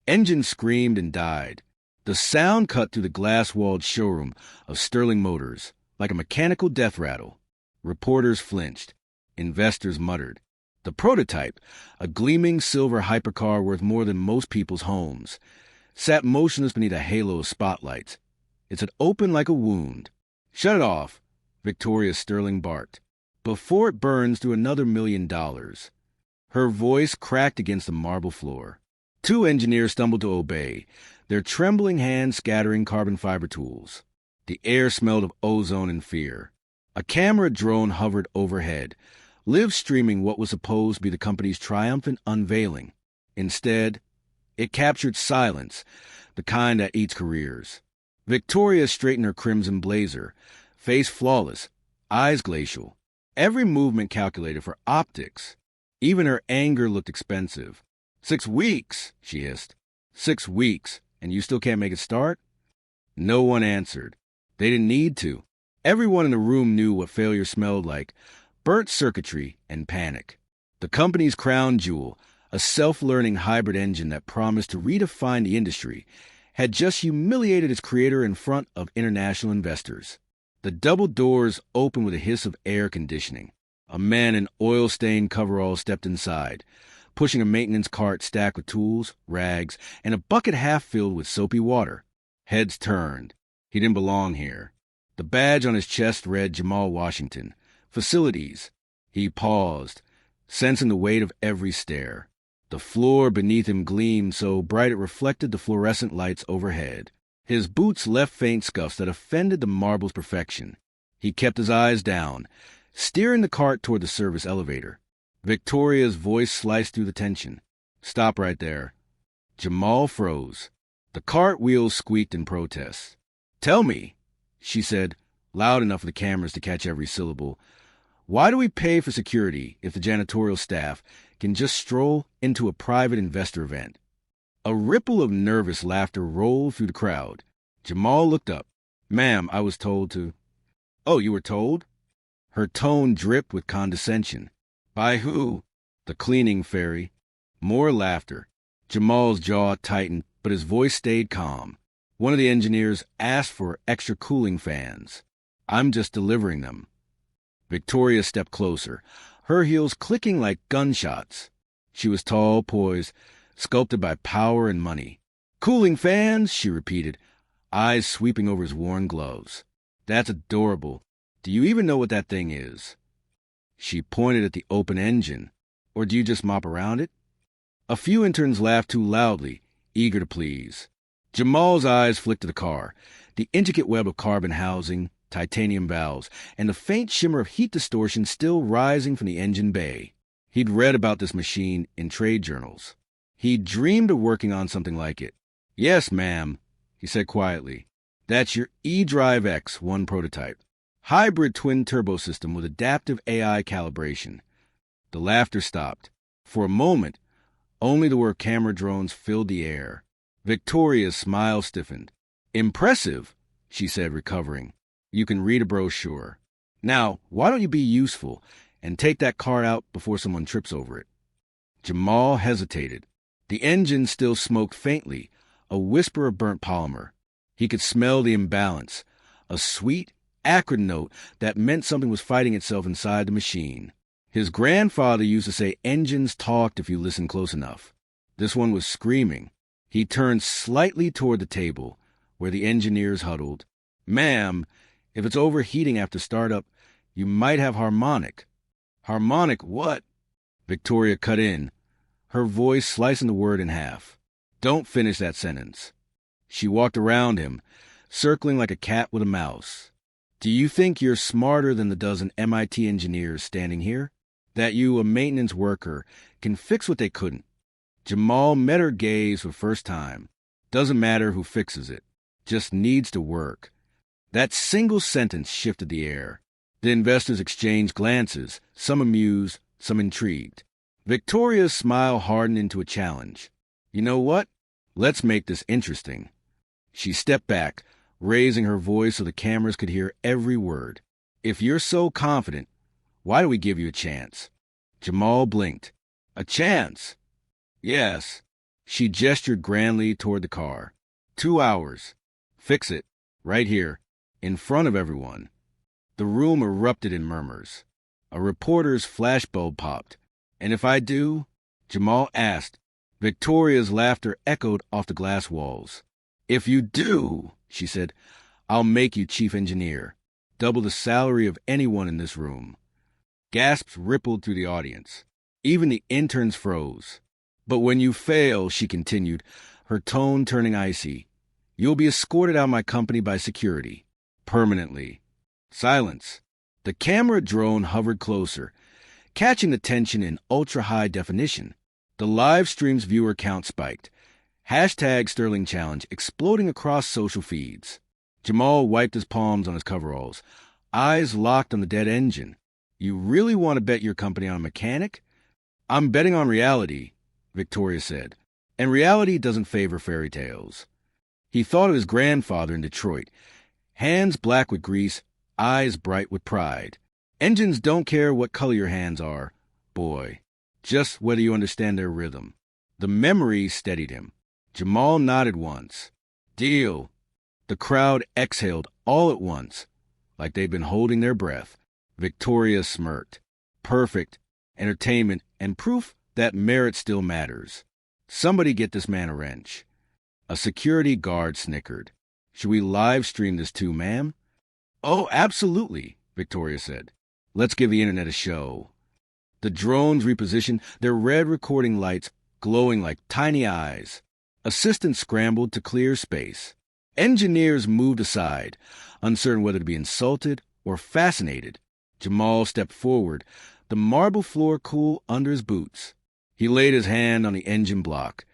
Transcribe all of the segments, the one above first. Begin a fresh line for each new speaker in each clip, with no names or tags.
Engine screamed and died. The sound cut through the glass-walled showroom of Sterling Motors like a mechanical death rattle. Reporters flinched. Investors muttered. The prototype, a gleaming silver hypercar worth more than most people's homes, sat motionless beneath a halo of spotlights. It had opened like a wound. "Shut it off," Victoria Sterling barked, "before it burns through another $1 million." Her voice cracked against the marble floor. Two engineers stumbled to obey, their trembling hands scattering carbon fiber tools. The air smelled of ozone and fear. A camera drone hovered overhead, live streaming what was supposed to be the company's triumphant unveiling. Instead, it captured silence, the kind that eats careers. Victoria straightened her crimson blazer, face flawless, eyes glacial, every movement calculated for optics. Even her anger looked expensive. 6 weeks, she hissed. 6 weeks, and you still can't make it start? No one answered. They didn't need to. Everyone in the room knew what failure smelled like: burnt circuitry and panic. The company's crown jewel, a self-learning hybrid engine that promised to redefine the industry, had just humiliated its creator in front of international investors. The double doors opened with a hiss of air conditioning. A man in oil-stained coveralls stepped inside, pushing a maintenance cart stacked with tools, rags, and a bucket half filled with soapy water. Heads turned. He didn't belong here. The badge on his chest read Jamal Washington, Facilities. He paused, sensing the weight of every stare. The floor beneath him gleamed so bright it reflected the fluorescent lights overhead. His boots left faint scuffs that offended the marble's perfection. He kept his eyes down, steering the cart toward the service elevator. Victoria's voice sliced through the tension. "Stop right there." Jamal froze. The cart wheels squeaked in protest. "Tell me," she said, loud enough for the cameras to catch every syllable, "why do we pay for security if the janitorial staff can just stroll into a private investor event?" A ripple of nervous laughter rolled through the crowd. Jamal looked up. "Ma'am, I was told to—" "Oh, you were told?" Her tone dripped with condescension. "By who?" "The cleaning fairy." More laughter. Jamal's jaw tightened, but his voice stayed calm. One of the engineers asked for extra cooling fans. "I'm just delivering them." Victoria stepped closer, her heels clicking like gunshots. She was tall, poised, sculpted by power and money. "Cooling fans," she repeated, eyes sweeping over his worn gloves. "That's adorable. Do you even know what that thing is?" She pointed at the open engine. "Or do you just mop around it?" A few interns laughed too loudly, eager to please. Jamal's eyes flicked to the car, the intricate web of carbon housing, titanium valves, and the faint shimmer of heat distortion still rising from the engine bay. He'd read about this machine in trade journals. He'd dreamed of working on something like it. "Yes, ma'am," he said quietly. "That's your eDrive X1 prototype. Hybrid twin-turbo system with adaptive AI calibration." The laughter stopped. For a moment, only the word camera drones filled the air. Victoria's smile stiffened. "Impressive," she said, recovering. "You can read a brochure. Now, why don't you be useful and take that car out before someone trips over it?" Jamal hesitated. The engine still smoked faintly, a whisper of burnt polymer. He could smell the imbalance, a sweet, acrid note that meant something was fighting itself inside the machine. His grandfather used to say engines talked if you listened close enough. This one was screaming. He turned slightly toward the table, where the engineers huddled. "Ma'am, if it's overheating after startup, you might have harmonic." "Harmonic what?" Victoria cut in, her voice slicing the word in half. "Don't finish that sentence." She walked around him, circling like a cat with a mouse. "Do you think you're smarter than the dozen MIT engineers standing here? That you, a maintenance worker, can fix what they couldn't?" Jamal met her gaze for the first time. Doesn't matter who fixes it. Just needs to work. That single sentence shifted the air. The investors exchanged glances, some amused, some intrigued. Victoria's smile hardened into a challenge. "You know what? Let's make this interesting." She stepped back, raising her voice so the cameras could hear every word. "If you're so confident, why do we give you a chance?" Jamal blinked. "A chance?" "Yes." She gestured grandly toward the car. 2 hours. Fix it. Right here. In front of everyone. The room erupted in murmurs. A reporter's flashbulb popped. And if I do? Jamal asked. Victoria's laughter echoed off the glass walls. If you do, she said, I'll make you chief engineer. Double the salary of anyone in this room. Gasps rippled through the audience. Even the interns froze. But when you fail, she continued, her tone turning icy, you'll be escorted out of my company by security. Permanently. Silence. The camera drone hovered closer, catching attention in ultra-high definition. The live stream's viewer count spiked. Hashtag Sterling Challenge exploding across social feeds. Jamal wiped his palms on his coveralls, eyes locked on the dead engine. You really want to bet your company on a mechanic? I'm betting on reality, Victoria said. And reality doesn't favor fairy tales. He thought of his grandfather in Detroit. Hands black with grease, eyes bright with pride. Engines don't care what color your hands are, boy. Just whether you understand their rhythm. The memory steadied him. Jamal nodded once. Deal. The crowd exhaled all at once, like they'd been holding their breath. Victoria smirked. Perfect. Entertainment and proof that merit still matters. Somebody get this man a wrench. A security guard snickered. Should we live stream this too, ma'am? Oh, absolutely, Victoria said. Let's give the internet a show. The drones repositioned, their red recording lights glowing like tiny eyes. Assistants scrambled to clear space. Engineers moved aside, uncertain whether to be insulted or fascinated. Jamal stepped forward, the marble floor cool under his boots. He laid his hand on the engine block,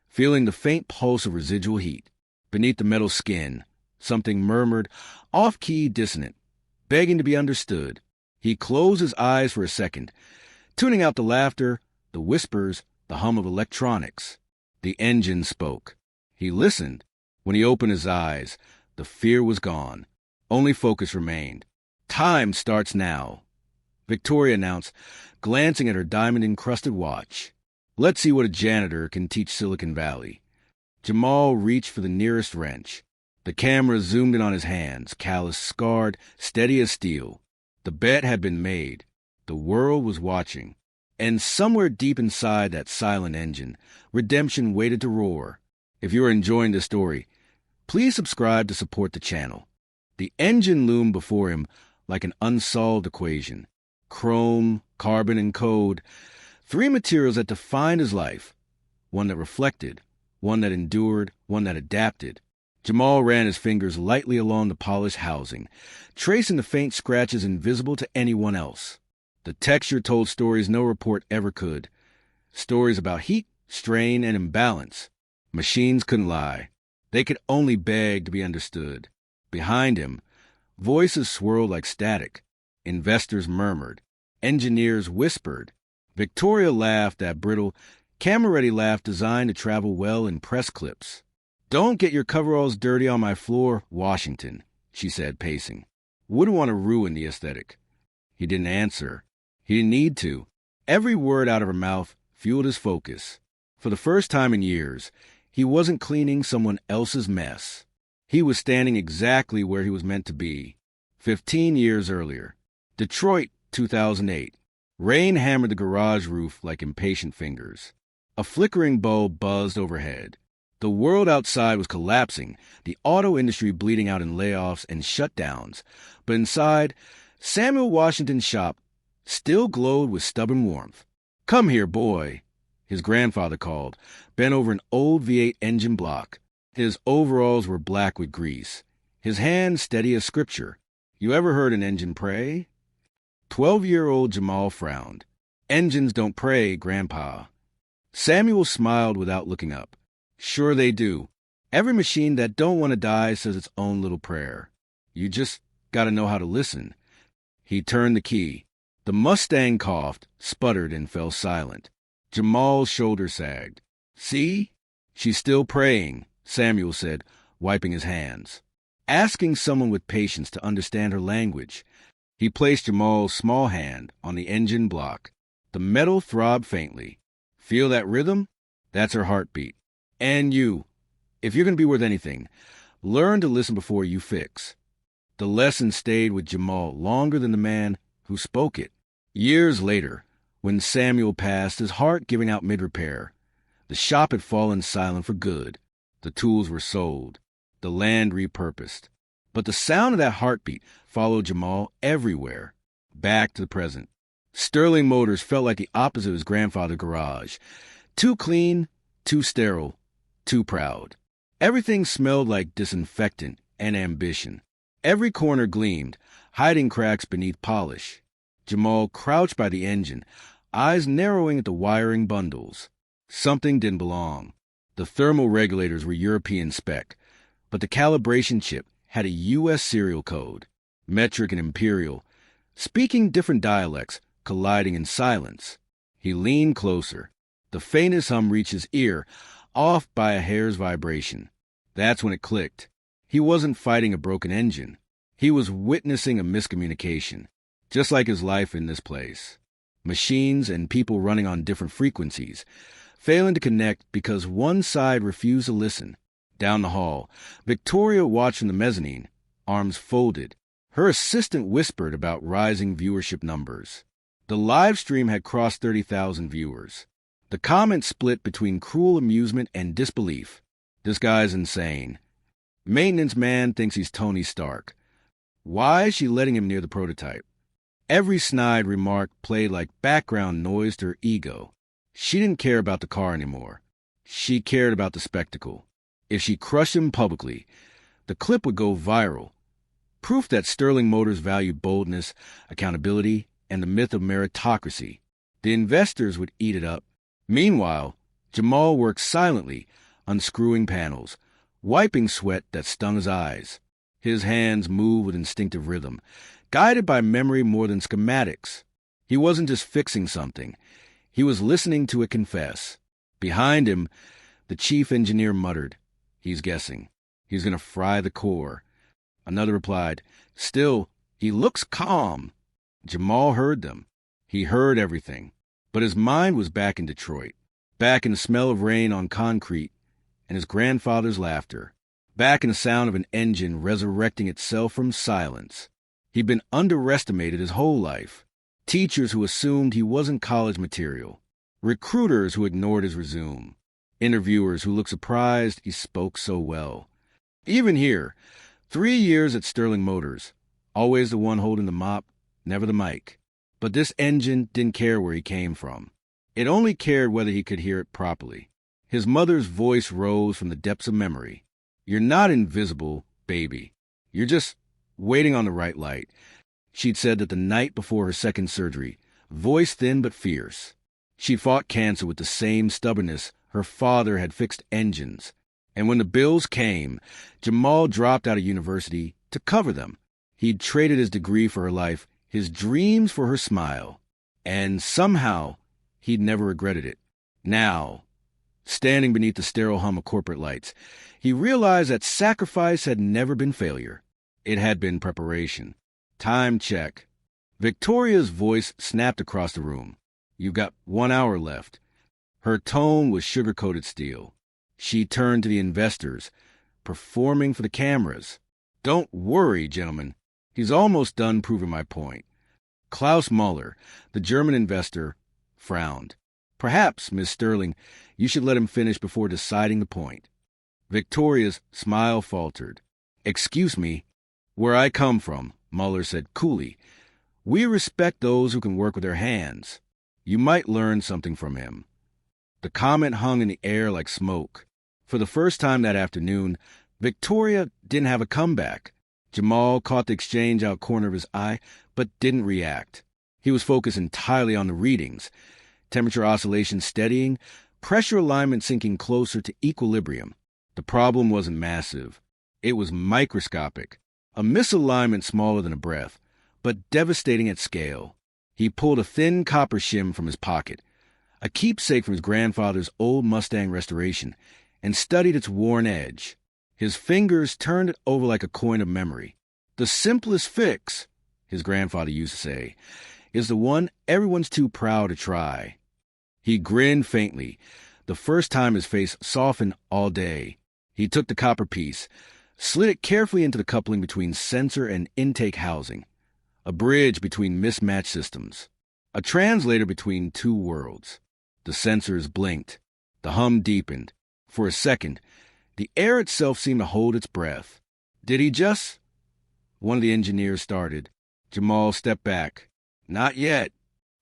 feeling the faint pulse of residual heat. Beneath the metal skin, something murmured, off-key dissonant, begging to be understood. He closed his eyes for a second, tuning out the laughter, the whispers, the hum of electronics. The engine spoke. He listened. When he opened his eyes, the fear was gone. Only focus remained. Time starts now, Victoria announced, glancing at her diamond-encrusted watch. Let's see what a janitor can teach Silicon Valley. Jamal reached for the nearest wrench. The camera zoomed in on his hands, callous, scarred, steady as steel. The bet had been made. The world was watching. And somewhere deep inside that silent engine, redemption waited to roar. If you're enjoying this story, please subscribe to support the channel. The engine loomed before him like an unsolved equation. Chrome, carbon, and code. 3 materials that defined his life. One that reflected, one that endured, one that adapted. Jamal ran his fingers lightly along the polished housing, tracing the faint scratches invisible to anyone else. The texture told stories no report ever could. Stories about heat, strain, and imbalance. Machines couldn't lie. They could only beg to be understood. Behind him, voices swirled like static. Investors murmured. Engineers whispered. Victoria laughed that brittle, camera-ready laugh designed to travel well in press clips. Don't get your coveralls dirty on my floor, Washington, she said, pacing. Wouldn't want to ruin the aesthetic. He didn't answer. He didn't need to. Every word out of her mouth fueled his focus. For the first time in years, he wasn't cleaning someone else's mess. He was standing exactly where he was meant to be. 15 years earlier. Detroit, 2008. Rain hammered the garage roof like impatient fingers. A flickering bulb buzzed overhead. The world outside was collapsing, the auto industry bleeding out in layoffs and shutdowns. But inside, Samuel Washington's shop still glowed with stubborn warmth. Come here, boy, his grandfather called, bent over an old V8 engine block. His overalls were black with grease, his hands steady as scripture. You ever heard an engine pray? 12-year-old Jamal frowned. Engines don't pray, Grandpa. Samuel smiled without looking up. Sure they do. Every machine that don't want to die says its own little prayer. You just got to know how to listen. He turned the key. The Mustang coughed, sputtered, and fell silent. Jamal's shoulder sagged. See? She's still praying, Samuel said, wiping his hands. Asking someone with patience to understand her language. He placed Jamal's small hand on the engine block. The metal throbbed faintly. Feel that rhythm? That's her heartbeat. And you, if you're going to be worth anything, learn to listen before you fix. The lesson stayed with Jamal longer than the man who spoke it. Years later, when Samuel passed, his heart giving out mid-repair, the shop had fallen silent for good. The tools were sold, the land repurposed. But the sound of that heartbeat followed Jamal everywhere, back to the present. Sterling Motors felt like the opposite of his grandfather's garage. Too clean, too sterile, too proud. Everything smelled like disinfectant and ambition. Every corner gleamed, hiding cracks beneath polish. Jamal crouched by the engine, eyes narrowing at the wiring bundles. Something didn't belong. The thermal regulators were European spec, but the calibration chip had a U.S. serial code, metric and imperial, speaking different dialects, colliding in silence. He leaned closer. The faintest hum reached his ear, off by a hair's vibration. That's when it clicked. He wasn't fighting a broken engine. He was witnessing a miscommunication, just like his life in this place. Machines and people running on different frequencies, failing to connect because one side refused to listen. Down the hall, Victoria watched from the mezzanine, arms folded. Her assistant whispered about rising viewership numbers. The live stream had crossed 30,000 viewers. The comments split between cruel amusement and disbelief. This guy's insane. Maintenance man thinks he's Tony Stark. Why is she letting him near the prototype? Every snide remark played like background noise to her ego. She didn't care about the car anymore. She cared about the spectacle. If she crushed him publicly, the clip would go viral. Proof that Sterling Motors valued boldness, accountability, and the myth of meritocracy. The investors would eat it up. Meanwhile, Jamal worked silently, unscrewing panels, wiping sweat that stung his eyes. His hands moved with instinctive rhythm, guided by memory more than schematics. He wasn't just fixing something. He was listening to it confess. Behind him, the chief engineer muttered, "He's guessing. He's going to fry the core." Another replied, "Still, he looks calm." Jamal heard them. He heard everything. But his mind was back in Detroit, back in the smell of rain on concrete and his grandfather's laughter, back in the sound of an engine resurrecting itself from silence. He'd been underestimated his whole life. Teachers who assumed he wasn't college material. Recruiters who ignored his resume. Interviewers who looked surprised he spoke so well. Even here, 3 years at Sterling Motors, always the one holding the mop, never the mic. But this engine didn't care where he came from. It only cared whether he could hear it properly. His mother's voice rose from the depths of memory. "You're not invisible, baby. You're just waiting on the right light." She'd said that the night before her second surgery, voice thin but fierce. She fought cancer with the same stubbornness her father had fixed engines. And when the bills came, Jamal dropped out of university to cover them. He'd traded his degree for her life, his dreams for her smile. And somehow, he'd never regretted it. Now, standing beneath the sterile hum of corporate lights, he realized that sacrifice had never been failure. It had been preparation. Time check. Victoria's voice snapped across the room. "You've got 1 hour left." Her tone was sugar-coated steel. She turned to the investors, performing for the cameras. "Don't worry, gentlemen. He's almost done proving my point." Klaus Muller, the German investor, frowned. "Perhaps, Miss Sterling, you should let him finish before deciding the point." Victoria's smile faltered. "Excuse me. Where I come from," Muller said coolly, "we respect those who can work with their hands. You might learn something from him." The comment hung in the air like smoke. For the first time that afternoon, Victoria didn't have a comeback. Jamal caught the exchange out corner of his eye, but didn't react. He was focused entirely on the readings. Temperature oscillations steadying, pressure alignment sinking closer to equilibrium. The problem wasn't massive. It was microscopic. A misalignment smaller than a breath, but devastating at scale. He pulled a thin copper shim from his pocket, a keepsake from his grandfather's old Mustang restoration, and studied its worn edge. His fingers turned it over like a coin of memory. "The simplest fix," his grandfather used to say, "is the one everyone's too proud to try." He grinned faintly, the first time his face softened all day. He took the copper piece, slid it carefully into the coupling between sensor and intake housing, a bridge between mismatched systems, a translator between two worlds. The sensors blinked. The hum deepened. For a second, the air itself seemed to hold its breath. Did he just? One of the engineers started. Jamal stepped back. Not yet.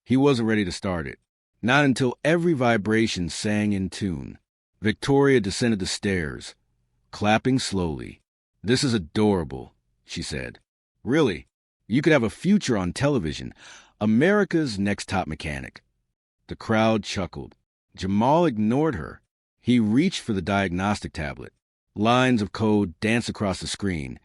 He wasn't ready to start it. Not until every vibration sang in tune. Victoria descended the stairs, clapping slowly. "This is adorable," she said. "Really, you could have a future on television. America's Next Top Mechanic." The crowd chuckled. Jamal ignored her. He reached for the diagnostic tablet. Lines of code danced across the screen,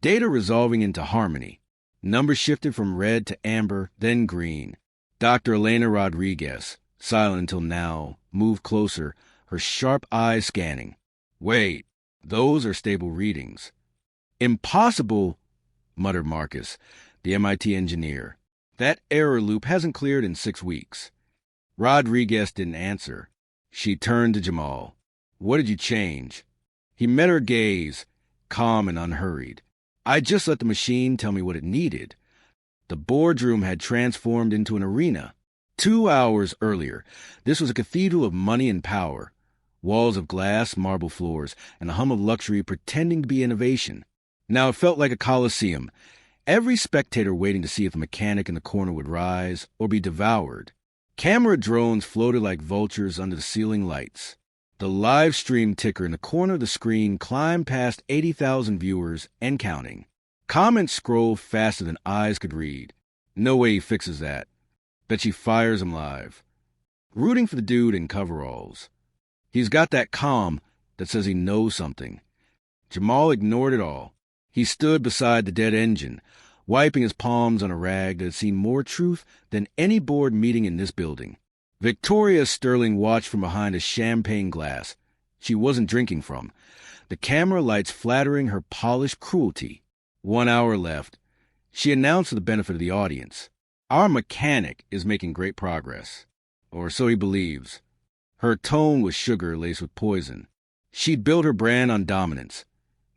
data resolving into harmony. Numbers shifted from red to amber, then green. Dr. Elena Rodriguez, silent until now, moved closer, her sharp eyes scanning. "Wait, those are stable readings." "Impossible," muttered Marcus, the MIT engineer. "That error loop hasn't cleared in 6 weeks." Rodriguez didn't answer. She turned to Jamal. "What did you change?" He met her gaze, calm and unhurried. "I just let the machine tell me what it needed." The boardroom had transformed into an arena. 2 hours earlier, this was a cathedral of money and power. Walls of glass, marble floors, and a hum of luxury pretending to be innovation. Now it felt like a coliseum, every spectator waiting to see if the mechanic in the corner would rise or be devoured. Camera drones floated like vultures under the ceiling lights. The live stream ticker in the corner of the screen climbed past 80,000 viewers and counting. Comments scrolled faster than eyes could read. "No way he fixes that. Bet she fires him live." Rooting for the dude in coveralls. "He's got that calm that says he knows something." Jamal ignored it all. He stood beside the dead engine, wiping his palms on a rag that had seen more truth than any board meeting in this building. Victoria Sterling watched from behind a champagne glass she wasn't drinking from, the camera lights flattering her polished cruelty. 1 hour left. She announced for the benefit of the audience, "Our mechanic is making great progress." Or so he believes. Her tone was sugar laced with poison. She'd built her brand on dominance.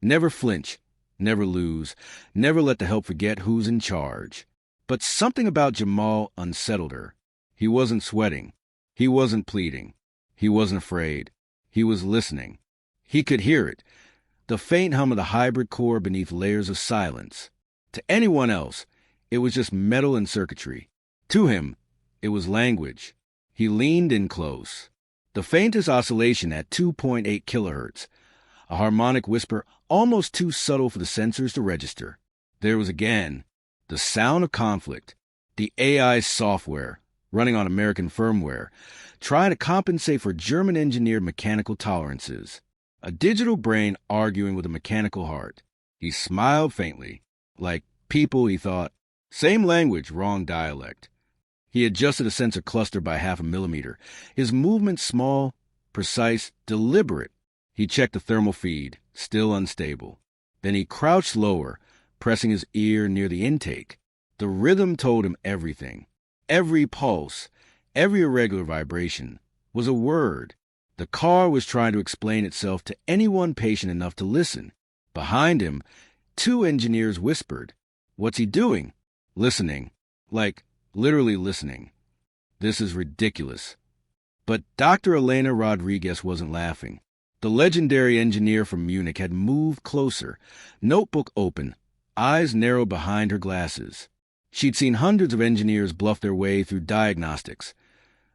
Never flinch, never lose, never let the help forget who's in charge. But something about Jamal unsettled her. He wasn't sweating. He wasn't pleading. He wasn't afraid. He was listening. He could hear it, the faint hum of the hybrid core beneath layers of silence. To anyone else, it was just metal and circuitry. To him, it was language. He leaned in close. The faintest oscillation at 2.8 kilohertz, a harmonic whisper almost too subtle for the sensors to register. There was again the sound of conflict, the AI software, running on American firmware, trying to compensate for German-engineered mechanical tolerances. A digital brain arguing with a mechanical heart. He smiled faintly. Like people, he thought. Same language, wrong dialect. He adjusted a sensor cluster by 0.5 millimeter. His movements small, precise, deliberate. He checked the thermal feed, still unstable. Then he crouched lower, pressing his ear near the intake. The rhythm told him everything. Every pulse, every irregular vibration, was a word. The car was trying to explain itself to anyone patient enough to listen. Behind him, 2 engineers whispered. "What's he doing?" "Listening." Like, literally listening. "This is ridiculous." But Dr. Elena Rodriguez wasn't laughing. The legendary engineer from Munich had moved closer, notebook open, eyes narrowed behind her glasses. She'd seen hundreds of engineers bluff their way through diagnostics,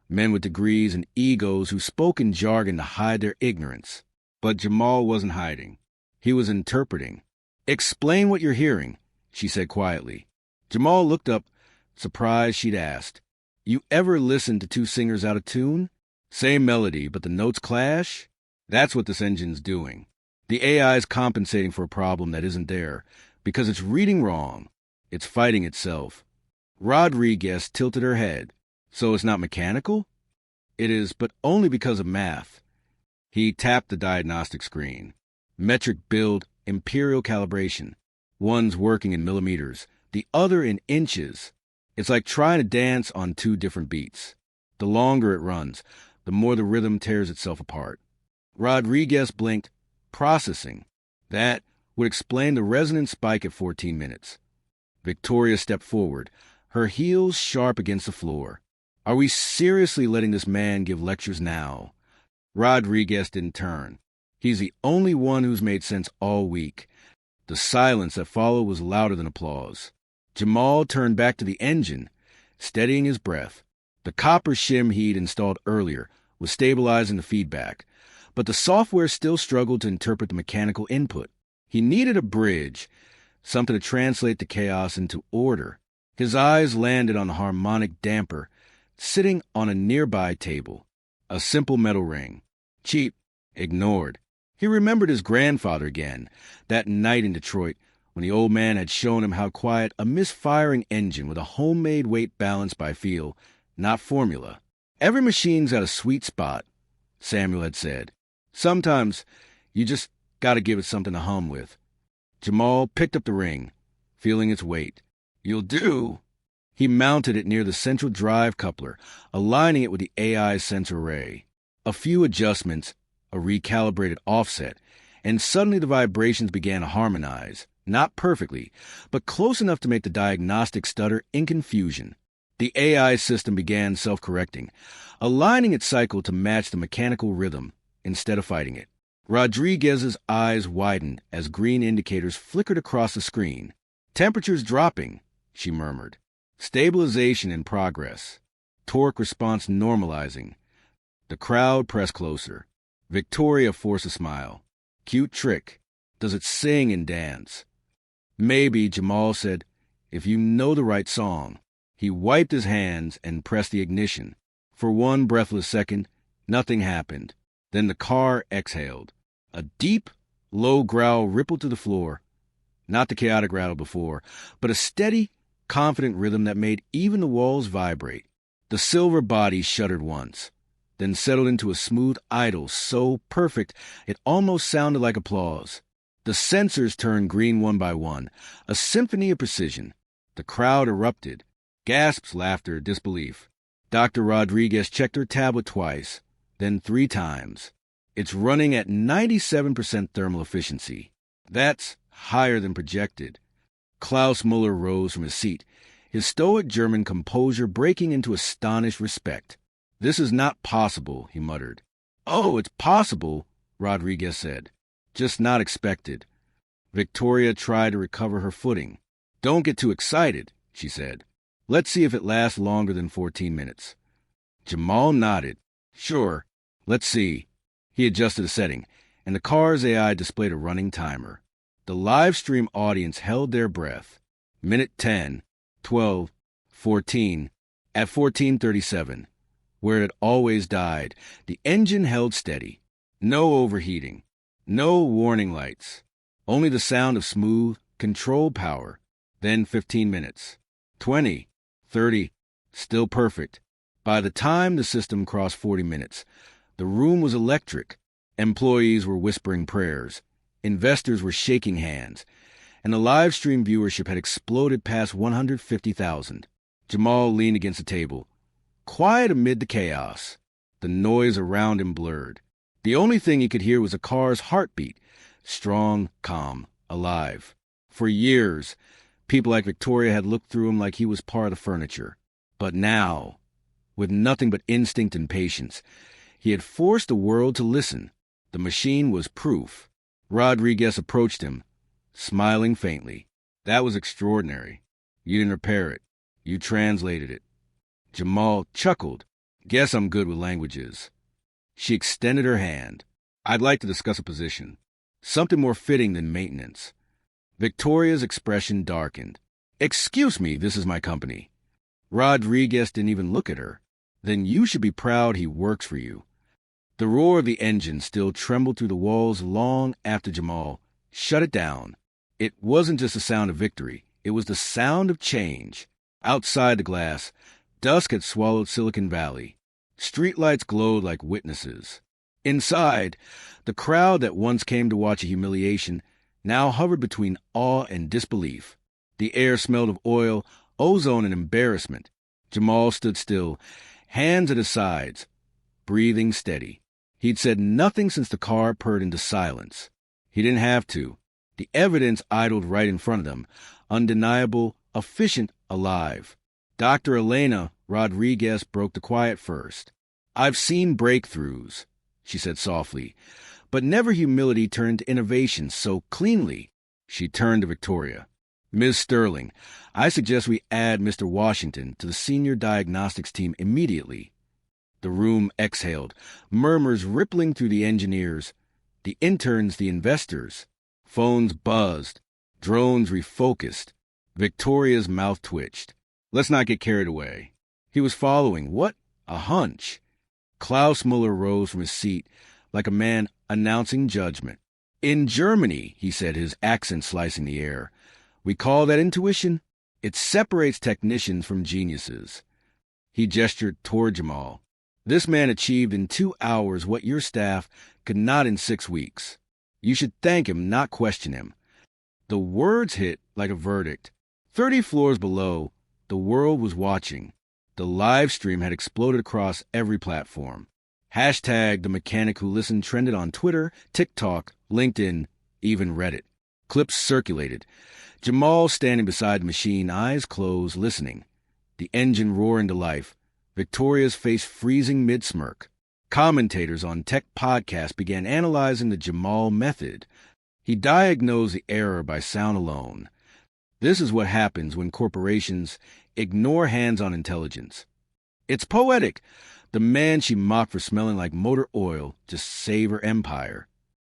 men with degrees and egos who spoke in jargon to hide their ignorance. But Jamal wasn't hiding. He was interpreting. "Explain what you're hearing," she said quietly. Jamal looked up, surprised she'd asked. "You ever listen to 2 singers out of tune? Same melody, but the notes clash? That's what this engine's doing. The AI's compensating for a problem that isn't there, because it's reading wrong. It's fighting itself." Rodriguez tilted her head. "So it's not mechanical?" "It is, but only because of math." He tapped the diagnostic screen. Metric build, imperial calibration. One's working in millimeters, the other in inches. It's like trying to dance on 2 different beats. The longer it runs, the more the rhythm tears itself apart. Rodriguez blinked, processing. That would explain the resonant spike at 14 minutes. Victoria stepped forward, her heels sharp against the floor. Are we seriously letting this man give lectures now? Rodriguez didn't turn. He's the only one who's made sense all week. The silence that followed was louder than applause. Jamal turned back to the engine, steadying his breath. The copper shim he'd installed earlier was stabilizing the feedback, but the software still struggled to interpret the mechanical input. He needed a bridge, something to translate the chaos into order. His eyes landed on the harmonic damper, sitting on a nearby table. A simple metal ring. Cheap. Ignored. He remembered his grandfather again, that night in Detroit, when the old man had shown him how quiet a misfiring engine with a homemade weight balanced by feel, not formula. Every machine's got a sweet spot, Samuel had said. Sometimes you just gotta give it something to hum with. Jamal picked up the ring, feeling its weight. You'll do. He mounted it near the central drive coupler, aligning it with the AI sensor array. A few adjustments, a recalibrated offset, and suddenly the vibrations began to harmonize, not perfectly, but close enough to make the diagnostic stutter in confusion. The AI system began self-correcting, aligning its cycle to match the mechanical rhythm instead of fighting it. Rodriguez's eyes widened as green indicators flickered across the screen. Temperature's dropping, she murmured. Stabilization in progress. Torque response normalizing. The crowd pressed closer. Victoria forced a smile. Cute trick. Does it sing and dance? Maybe, Jamal said, if you know the right song. He wiped his hands and pressed the ignition. For one breathless second, nothing happened. Then the car exhaled. A deep, low growl rippled to the floor. Not the chaotic rattle before, but a steady, confident rhythm that made even the walls vibrate. The silver body shuddered once, then settled into a smooth idle so perfect it almost sounded like applause. The sensors turned green one by one, a symphony of precision. The crowd erupted. Gasps, laughter, disbelief. Dr. Rodriguez checked her tablet twice, then 3 times. It's running at 97% thermal efficiency. That's higher than projected. Klaus Muller rose from his seat, his stoic German composure breaking into astonished respect. This is not possible, he muttered. Oh, it's possible, Rodriguez said. Just not expected. Victoria tried to recover her footing. Don't get too excited, she said. Let's see if it lasts longer than 14 minutes. Jamal nodded. Sure. Let's see. He adjusted a setting, and the car's AI displayed a running timer. The live stream audience held their breath. Minute 10, 12, 14. At 14:37, where it always died, the engine held steady. No overheating. No warning lights. Only the sound of smooth, controlled power. Then 15 minutes. 20. 30. Still perfect. By the time the system crossed 40 minutes, the room was electric. Employees were whispering prayers. Investors were shaking hands. And the live stream viewership had exploded past 150,000. Jamal leaned against the table, quiet amid the chaos. The noise around him blurred. The only thing he could hear was a car's heartbeat, strong, calm, alive. For years, people like Victoria had looked through him like he was part of the furniture. But now, with nothing but instinct and patience, he had forced the world to listen. The machine was proof. Rodriguez approached him, smiling faintly. That was extraordinary. You didn't repair it. You translated it. Jamal chuckled. Guess I'm good with languages. She extended her hand. I'd like to discuss a position. Something more fitting than maintenance. Victoria's expression darkened. Excuse me, this is my company. Rodriguez didn't even look at her. Then you should be proud he works for you. The roar of the engine still trembled through the walls long after Jamal shut it down. It wasn't just the sound of victory. It was the sound of change. Outside the glass, dusk had swallowed Silicon Valley. Streetlights glowed like witnesses. Inside, the crowd that once came to watch a humiliation now hovered between awe and disbelief. The air smelled of oil, ozone, and embarrassment. Jamal stood still, hands at his sides, breathing steady. He'd said nothing since the car purred into silence. He didn't have to. The evidence idled right in front of them, undeniable, efficient, alive. Dr. Elena Rodriguez broke the quiet first. "I've seen breakthroughs," she said softly, "but never humility turned to innovation so cleanly." She turned to Victoria. "Ms. Sterling, I suggest we add Mr. Washington to the senior diagnostics team immediately." The room exhaled, murmurs rippling through the engineers, the interns, the investors. Phones buzzed, drones refocused. Victoria's mouth twitched. "Let's not get carried away." He was following. What? A hunch. Klaus Muller rose from his seat like a man announcing judgment. "In Germany," he said, his accent slicing the air, "we call that intuition. It separates technicians from geniuses." He gestured toward Jamal. "This man achieved in 2 hours what your staff could not in 6 weeks. You should thank him, not question him." The words hit like a verdict. 30 floors below, the world was watching. The live stream had exploded across every platform. Hashtag The Mechanic Who Listened trended on Twitter, TikTok, LinkedIn, even Reddit. Clips circulated. Jamal standing beside the machine, eyes closed, listening. The engine roaring to life. Victoria's face freezing mid-smirk. Commentators on tech podcasts began analyzing the Jamal method. He diagnosed the error by sound alone. This is what happens when corporations ignore hands-on intelligence. It's poetic. The man she mocked for smelling like motor oil to save her empire.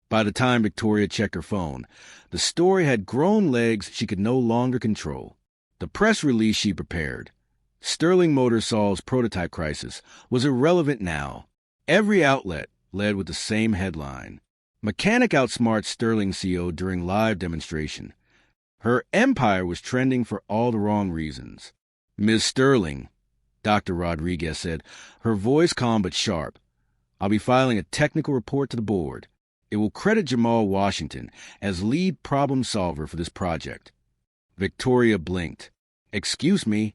By the time Victoria checked her phone, the story had grown legs she could no longer control. The press release she prepared, Sterling Motors solves prototype crisis, was irrelevant now. Every outlet led with the same headline. Mechanic outsmarts Sterling CEO during live demonstration. Her empire was trending for all the wrong reasons. "Ms. Sterling," Dr. Rodriguez said, her voice calm but sharp, "I'll be filing a technical report to the board. It will credit Jamal Washington as lead problem solver for this project." Victoria blinked. "Excuse me."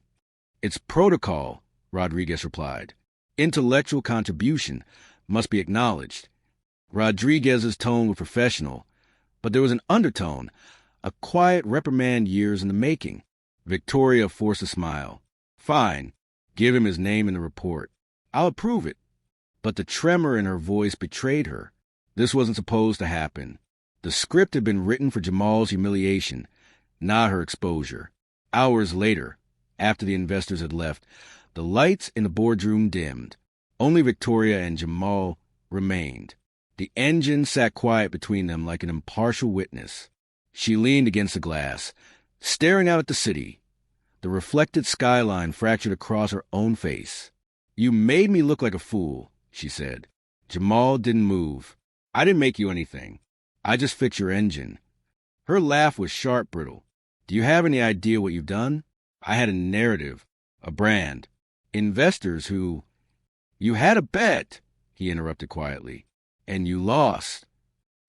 "It's protocol," Rodriguez replied. "Intellectual contribution must be acknowledged." Rodriguez's tone was professional, but there was an undertone, a quiet reprimand years in the making. Victoria forced a smile. "Fine. Give him his name in the report. I'll approve it." But the tremor in her voice betrayed her. This wasn't supposed to happen. The script had been written for Jamal's humiliation, not her exposure. Hours later, after the investors had left, the lights in the boardroom dimmed. Only Victoria and Jamal remained. The engine sat quiet between them like an impartial witness. She leaned against the glass, staring out at the city. The reflected skyline fractured across her own face. "You made me look like a fool," she said. Jamal didn't move. "I didn't make you anything. I just fixed your engine." Her laugh was sharp, brittle. "Do you have any idea what you've done? I had a narrative, a brand, investors who—" "You had a bet," he interrupted quietly, "and you lost."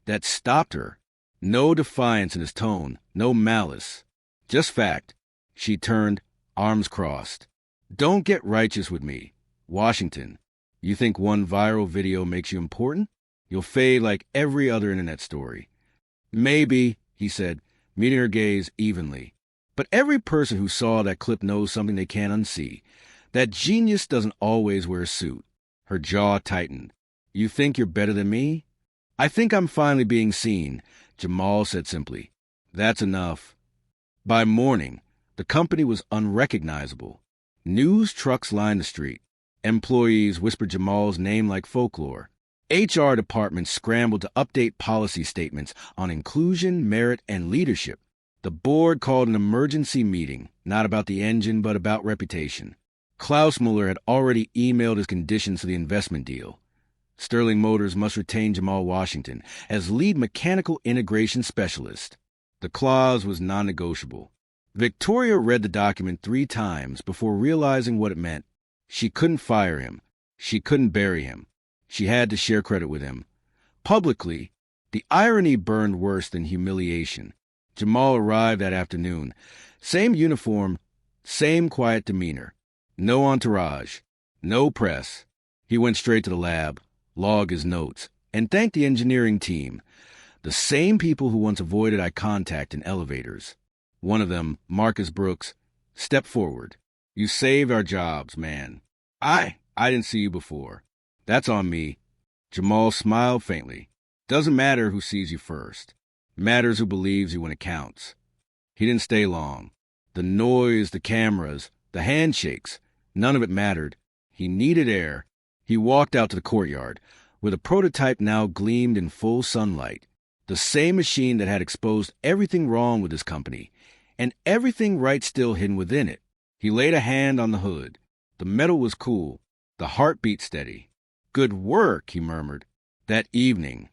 That stopped her. No defiance in his tone, no malice, just fact. She turned, arms crossed. "Don't get righteous with me, Washington. You think one viral video makes you important? You'll fade like every other internet story." "Maybe," he said, meeting her gaze evenly. "But every person who saw that clip knows something they can't unsee. That genius doesn't always wear a suit." Her jaw tightened. "You think you're better than me?" "I think I'm finally being seen," Jamal said simply. "That's enough." By morning, the company was unrecognizable. News trucks lined the street. Employees whispered Jamal's name like folklore. HR departments scrambled to update policy statements on inclusion, merit, and leadership. The board called an emergency meeting, not about the engine, but about reputation. Klaus Muller had already emailed his conditions to the investment deal. Sterling Motors must retain Jamal Washington as lead mechanical integration specialist. The clause was non-negotiable. Victoria read the document 3 times before realizing what it meant. She couldn't fire him. She couldn't bury him. She had to share credit with him. Publicly, the irony burned worse than humiliation. Jamal arrived that afternoon. Same uniform, same quiet demeanor. No entourage, no press, He went straight to the lab, logged his notes, and thanked the engineering team, the same people who once avoided eye contact in elevators. One of them, Marcus Brooks, stepped forward. "You saved our jobs, man." I didn't see you before." "That's on me." Jamal smiled faintly. "Doesn't matter who sees you first. Matters who believes you when it counts." He didn't stay long. The noise, the cameras, the handshakes, none of it mattered. He needed air. He walked out to the courtyard, where the prototype now gleamed in full sunlight. The same machine that had exposed everything wrong with his company, and everything right still hidden within it. He laid a hand on the hood. The metal was cool, the heartbeat steady. "Good work," he murmured. That evening,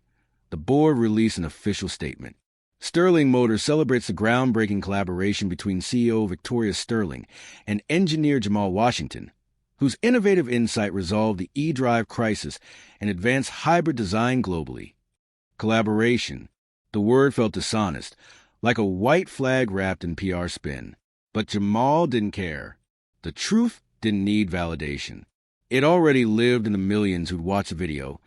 the board released an official statement. Sterling Motors celebrates the groundbreaking collaboration between CEO Victoria Sterling and engineer Jamal Washington, whose innovative insight resolved the e-drive crisis and advanced hybrid design globally. Collaboration. The word felt dishonest, like a white flag wrapped in PR spin. But Jamal didn't care. The truth didn't need validation. It already lived in the millions who'd watched the video,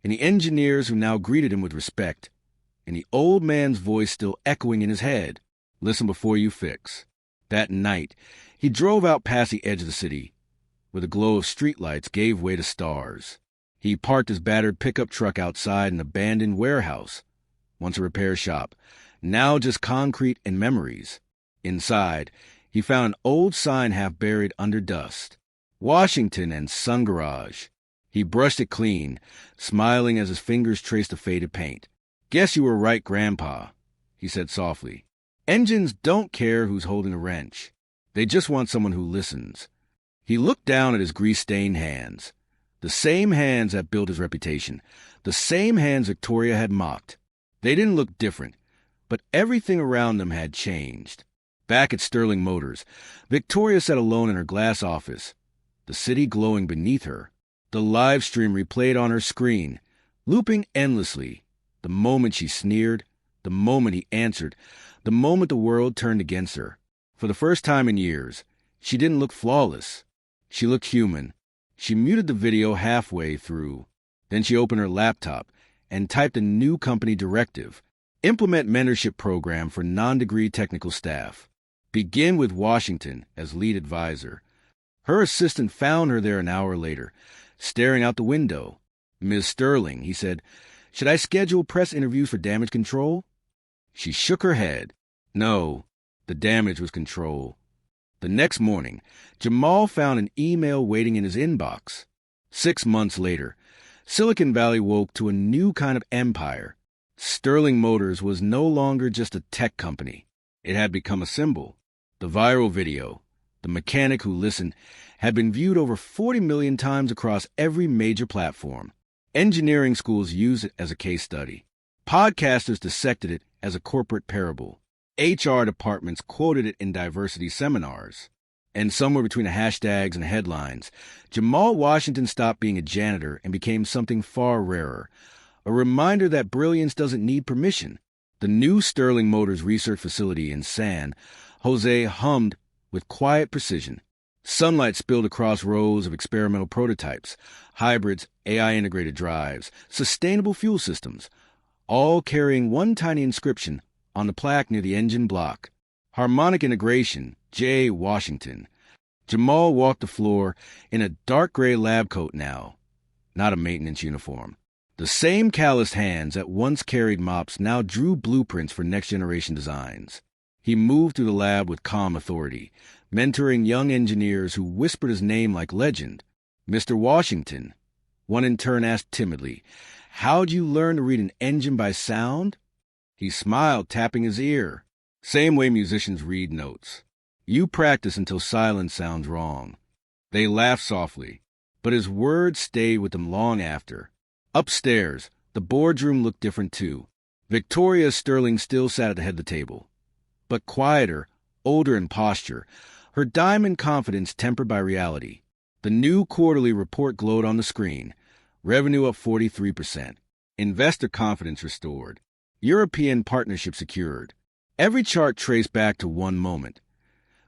and the engineers who now greeted him with respect, and the old man's voice still echoing in his head. "Listen before you fix." That night, he drove out past the edge of the city, where the glow of streetlights gave way to stars. He parked his battered pickup truck outside an abandoned warehouse, once a repair shop, now just concrete and memories. Inside, he found an old sign half buried under dust. "Washington and Sun Garage." He brushed it clean, smiling as his fingers traced the faded paint. "Guess you were right, Grandpa," he said softly. "Engines don't care who's holding a wrench. They just want someone who listens." He looked down at his grease-stained hands. The same hands that built his reputation. The same hands Victoria had mocked. They didn't look different, but everything around them had changed. Back at Sterling Motors, Victoria sat alone in her glass office, the city glowing beneath her. The live stream replayed on her screen, looping endlessly. The moment she sneered, the moment he answered, the moment the world turned against her. For the first time in years, she didn't look flawless. She looked human. She muted the video halfway through. Then she opened her laptop and typed a new company directive. Implement mentorship program for non-degree technical staff. Begin with Washington as lead advisor. Her assistant found her there an hour later, staring out the window. "Ms. Sterling," he said, "should I schedule press interviews for damage control?" She shook her head. No, the damage was control. The next morning, Jamal found an email waiting in his inbox. 6 months later, Silicon Valley woke to a new kind of empire. Sterling Motors was no longer just a tech company. It had become a symbol. The viral video, The Mechanic Who Listened, had been viewed over 40 million times across every major platform. Engineering schools used it as a case study. Podcasters dissected it as a corporate parable. HR departments quoted it in diversity seminars. And somewhere between the hashtags and headlines, Jamal Washington stopped being a janitor and became something far rarer. A reminder that brilliance doesn't need permission. The new Sterling Motors research facility in San Jose hummed with quiet precision. Sunlight spilled across rows of experimental prototypes, hybrids, AI-integrated drives, sustainable fuel systems, all carrying one tiny inscription on the plaque near the engine block. Harmonic Integration, J. Washington. Jamal walked the floor in a dark gray lab coat now, not a maintenance uniform. The same calloused hands that once carried mops now drew blueprints for next-generation designs. He moved through the lab with calm authority, mentoring young engineers who whispered his name like legend. "Mr. Washington," one intern asked timidly, "how'd you learn to read an engine by sound?" He smiled, tapping his ear. "Same way musicians read notes. You practice until silence sounds wrong." They laughed softly, but his words stayed with them long after. Upstairs, the boardroom looked different too. Victoria Sterling still sat at the head of the table, but quieter, older in posture, her diamond confidence tempered by reality. The new quarterly report glowed on the screen. Revenue up 43%. Investor confidence restored. European partnership secured. Every chart traced back to one moment.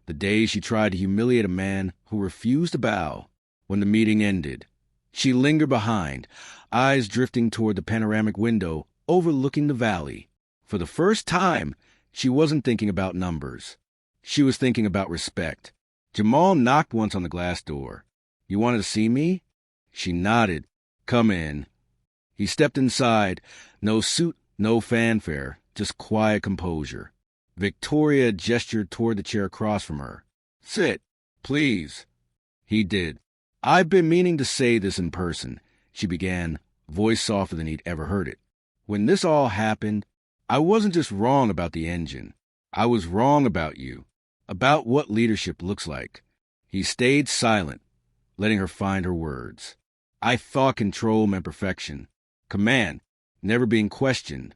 The day she tried to humiliate a man who refused to bow. When the meeting ended, She lingered behind, eyes drifting toward the panoramic window overlooking the valley. For the first time, she wasn't thinking about numbers. She was thinking about respect. Jamal knocked once on the glass door. "You wanted to see me?" She nodded. "Come in." He stepped inside. No suit, no fanfare, just quiet composure. Victoria gestured toward the chair across from her. "Sit, please." He did. "I've been meaning to say this in person," she began, voice softer than he'd ever heard it. "When this all happened, I wasn't just wrong about the engine. I was wrong about you, about what leadership looks like." He stayed silent, letting her find her words. "I thought control meant perfection, command, never being questioned."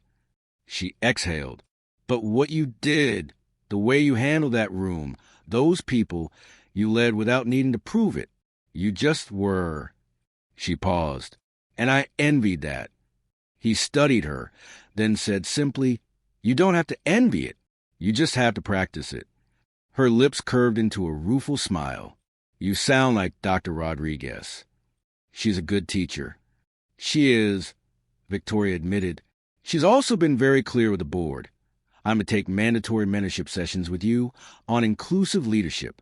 She exhaled. "But what you did, the way you handled that room, those people, you led without needing to prove it. You just were." She paused. "And I envied that." He studied her, then said simply, "You don't have to envy it. You just have to practice it." Her lips curved into a rueful smile. "You sound like Dr. Rodriguez." "She's a good teacher." "She is," Victoria admitted. "She's also been very clear with the board. I'm to take mandatory mentorship sessions with you on inclusive leadership."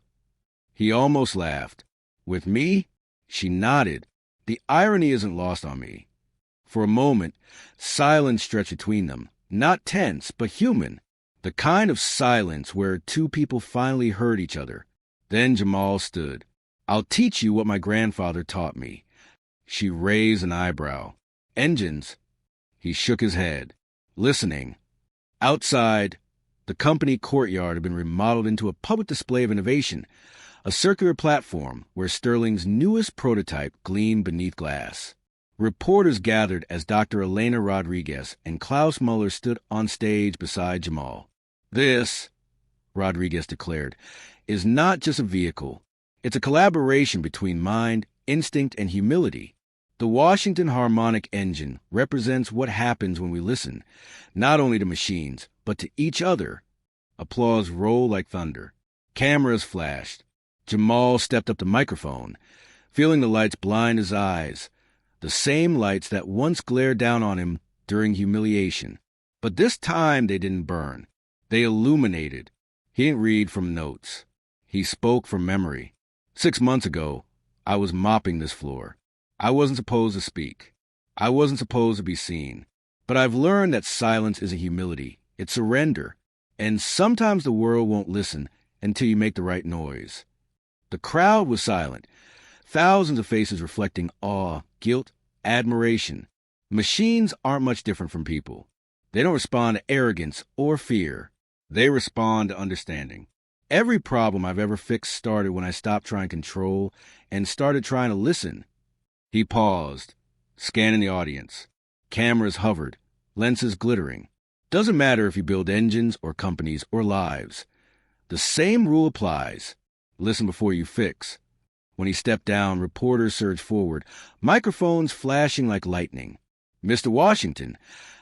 He almost laughed. "With me?" She nodded. "The irony isn't lost on me." For a moment, silence stretched between them, not tense, but human. The kind of silence where two people finally heard each other. Then Jamal stood. "I'll teach you what my grandfather taught me." She raised an eyebrow. "Engines?" He shook his head. "Listening." Outside, the company courtyard had been remodeled into a public display of innovation, a circular platform where Sterling's newest prototype gleamed beneath glass. Reporters gathered as Dr. Elena Rodriguez and Klaus Muller stood on stage beside Jamal. "This," Rodriguez declared, "is not just a vehicle. It's a collaboration between mind, instinct, and humility. The Washington Harmonic Engine represents what happens when we listen, not only to machines, but to each other." Applause rolled like thunder. Cameras flashed. Jamal stepped up the microphone, feeling the lights blind his eyes, the same lights that once glared down on him during humiliation. But this time they didn't burn. They illuminated. He didn't read from notes. He spoke from memory. 6 months ago, I was mopping this floor. I wasn't supposed to speak. I wasn't supposed to be seen. But I've learned that silence isn't humility. It's surrender. And sometimes the world won't listen until you make the right noise. The crowd was silent. Thousands of faces reflecting awe, guilt, admiration. Machines aren't much different from people. They don't respond to arrogance or fear. They respond to understanding. Every problem I've ever fixed started when I stopped trying control and started trying to listen. He paused, scanning the audience. Cameras hovered, lenses glittering. Doesn't matter if you build engines or companies or lives. The same rule applies. Listen before you fix. When he stepped down, reporters surged forward, microphones flashing like lightning. "Mr. Washington,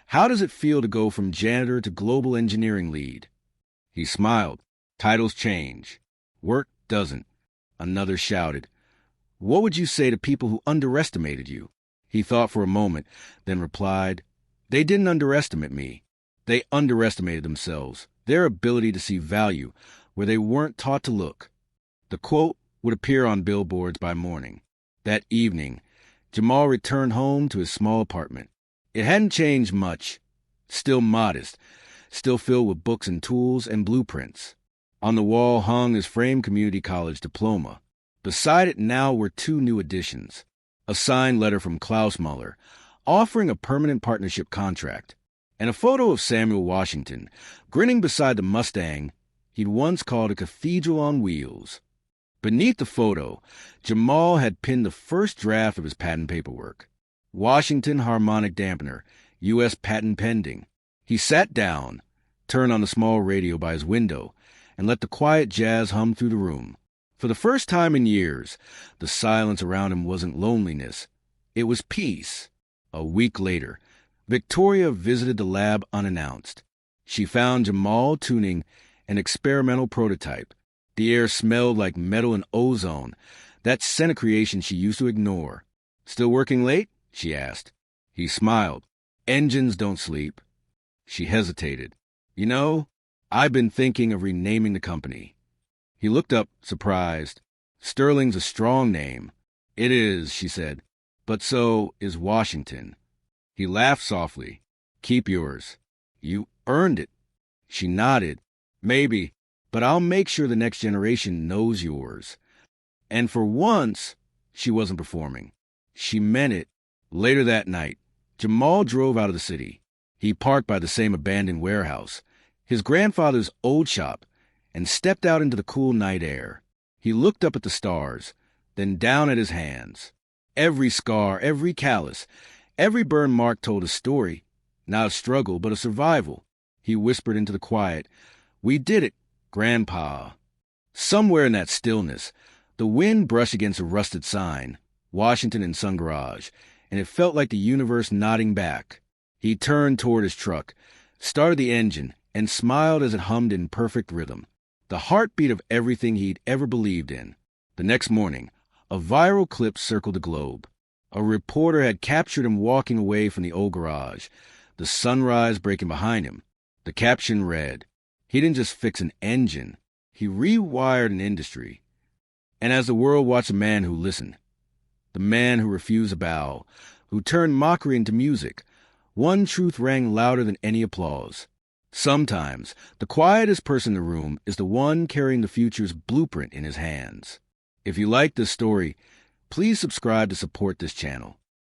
how does it feel to go from janitor to global engineering lead?" He smiled. "Titles change. Work doesn't." Another shouted. "What would you say to people who underestimated you?" He thought for a moment, then replied, "They didn't underestimate me. They underestimated themselves, their ability to see value where they weren't taught to look." The quote would appear on billboards by morning. That evening, Jamal returned home to his small apartment. It hadn't changed much. Still modest, still filled with books and tools and blueprints. On the wall hung his framed community college diploma. Beside it now were 2 new additions. A signed letter from Klaus Muller, offering a permanent partnership contract, and a photo of Samuel Washington, grinning beside the Mustang he'd once called a cathedral on wheels. Beneath the photo, Jamal had pinned the first draft of his patent paperwork. Washington Harmonic Dampener, U.S. patent pending. He sat down, turned on the small radio by his window, and let the quiet jazz hum through the room. For the first time in years, the silence around him wasn't loneliness. It was peace. A week later, Victoria visited the lab unannounced. She found Jamal tuning an experimental prototype. The air smelled like metal and ozone, that scent of creation she used to ignore. Still working late? She asked. He smiled. Engines don't sleep. She hesitated. You know, I've been thinking of renaming the company. He looked up, surprised. Sterling's a strong name. It is, she said, but so is Washington. He laughed softly. Keep yours. You earned it. She nodded. Maybe, but I'll make sure the next generation knows yours. And for once, she wasn't performing. She meant it. Later that night, Jamal drove out of the city. He parked by the same abandoned warehouse, his grandfather's old shop, and stepped out into the cool night air. He looked up at the stars, then down at his hands. Every scar, every callus, every burn mark told a story, not a struggle, but a survival. He whispered into the quiet, "We did it, Grandpa." Somewhere in that stillness, the wind brushed against a rusted sign, Washington and Son Garage, and it felt like the universe nodding back. He turned toward his truck, started the engine, and smiled as it hummed in perfect rhythm, the heartbeat of everything he'd ever believed in. The next morning, a viral clip circled the globe. A reporter had captured him walking away from the old garage, the sunrise breaking behind him. The caption read, "He didn't just fix an engine, he rewired an industry." And as the world watched a man who listened, the man who refused to bow, who turned mockery into music, one truth rang louder than any applause. Sometimes, the quietest person in the room is the one carrying the future's blueprint in his hands. If you like this story, please subscribe to support this channel.